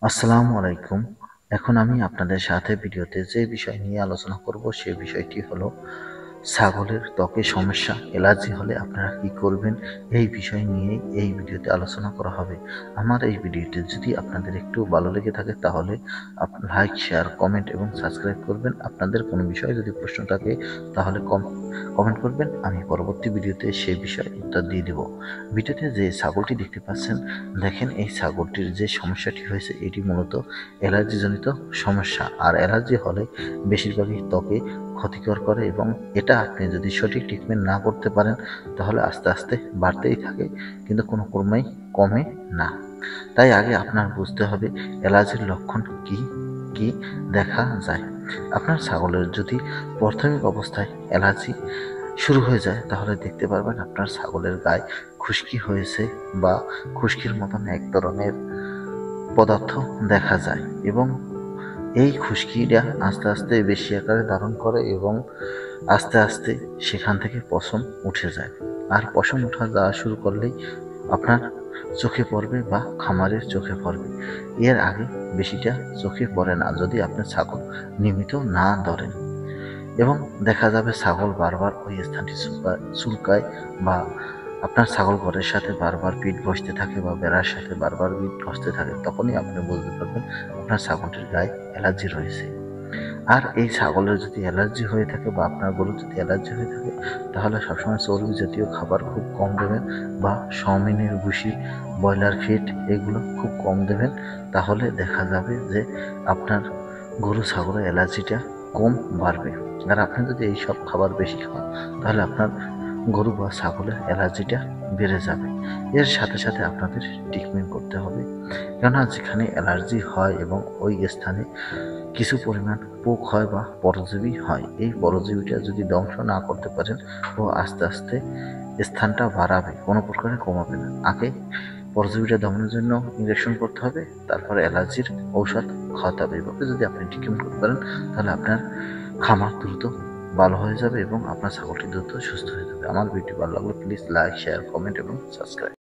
আসসালামু আলাইকুম। এখন আমি আপনাদের সাথে ভিডিওতে যে বিষয় নিয়ে আলোচনা করব সে বিষয়টি হলো ছাগলের ত্বকে সমস্যা, অ্যালার্জি হলে আপনারা কি করবেন? এই বিষয় নিয়েই এই ভিডিওতে আলোচনা করা হবে। আমার এই ভিডিওটি যদি আপনাদের একটু ভালো লেগে থাকে তাহলে লাইক, শেয়ার, কমেন্ট এবং সাবস্ক্রাইব করবেন। আপনাদের কোনো বিষয়ে যদি প্রশ্ন থাকে তাহলে কমেন্ট করবেন। আমি পরবর্তী ভিডিওতে সেই বিষয়ে উত্তর দিয়ে দেব। ভিডিওতে যে ছাগলটি দেখতে পাচ্ছেন, দেখেন এই ছাগলটির যে সমস্যাটি হয়েছে এটি মূলত অ্যালার্জিজনিত সমস্যা। আর অ্যালার্জি হলে বেশিরভাগই ত্বকে ক্ষতিকর করে এবং এটা আপনি যদি সঠিক ট্রিটমেন্ট না করতে পারেন তাহলে আস্তে আস্তে বাড়তেই থাকে, কিন্তু কোনো ক্রমেই কমে না। তাই আগে আপনার বুঝতে হবে অ্যালার্জির লক্ষণ কি কি দেখা যায়। আপনার ছাগলের যদি প্রাথমিক অবস্থায় অ্যালার্জি শুরু হয়ে যায় তাহলে দেখতে পারবেন আপনার ছাগলের গায়ে খুশকি হয়েছে বা খুশকির মতন এক ধরনের পদার্থ দেখা যায় এবং এই খুশকিটা আস্তে আস্তে বেশি আকারে ধারণ করে এবং আস্তে আস্তে সেখান থেকে পশম উঠে যায়। আর পশম ওঠা যাওয়া শুরু করলেই আপনার চোখে পড়বে বা খামারের চোখে পড়বে। এর আগে বেশিটা চোখে পড়ে না যদি আপনি ছাগল নিয়মিত না ধরেন, এবং দেখা যাবে ছাগল বারবার ওই স্থানটি চুলকায় বা আপনার ছাগল ঘরের সাথে বারবার পিঠ ঘষতে থাকে বা বেড়ার সাথে বারবার পিঠ ঘষতে থাকে। তখনই আপনি বুঝতে পারবেন আপনার ছাগলটির গায়ে অ্যালার্জি রয়েছে। আর এই ছাগলের যদি অ্যালার্জি হয়ে থাকে বা আপনার গরুর যদি অ্যালার্জি হয়ে থাকে তাহলে সবসময় চর্বি জাতীয় খাবার খুব কম দেবেন বা সয়াবিনের ভুসি, ব্রয়লার ফিড এগুলো খুব কম দেবেন। তাহলে দেখা যাবে যে আপনার গরু ছাগলের অ্যালার্জিটা কম বাড়বে। আর আপনি যদি এই সব খাবার বেশি খান তাহলে আপনার গরু বা ছাগলের অ্যালার্জিটা বেড়ে যাবে। এর সাথে সাথে আপনাদের ট্রিটমেন্ট করতে হবে, কেননা যেখানে অ্যালার্জি হয় এবং ওই স্থানে কিছু পরিমাণ পোক হয় বা পরজীবী হয়, এই পরজীবীটা যদি ধ্বংস না করতে পারেন ও আস্তে আস্তে স্থানটা বাড়াবে, কোনো প্রকারে কমাবে না। আগে পরজীবীটা দমনের জন্য ইঞ্জেকশন করতে হবে, তারপরে অ্যালার্জির ঔষধ খাওয়াতে হবে। এভাবে যদি আপনি ট্রিটমেন্ট করতে পারেন তাহলে আপনার খামার দ্রুত ভালো হয়ে যাবে এবং আপনার ছাগলটি দ্রুত সুস্থ হয়ে যাবে। আমার ভিডিও ভালো লাগলে প্লিজ লাইক, শেয়ার, কমেন্ট এবং সাবস্ক্রাইব।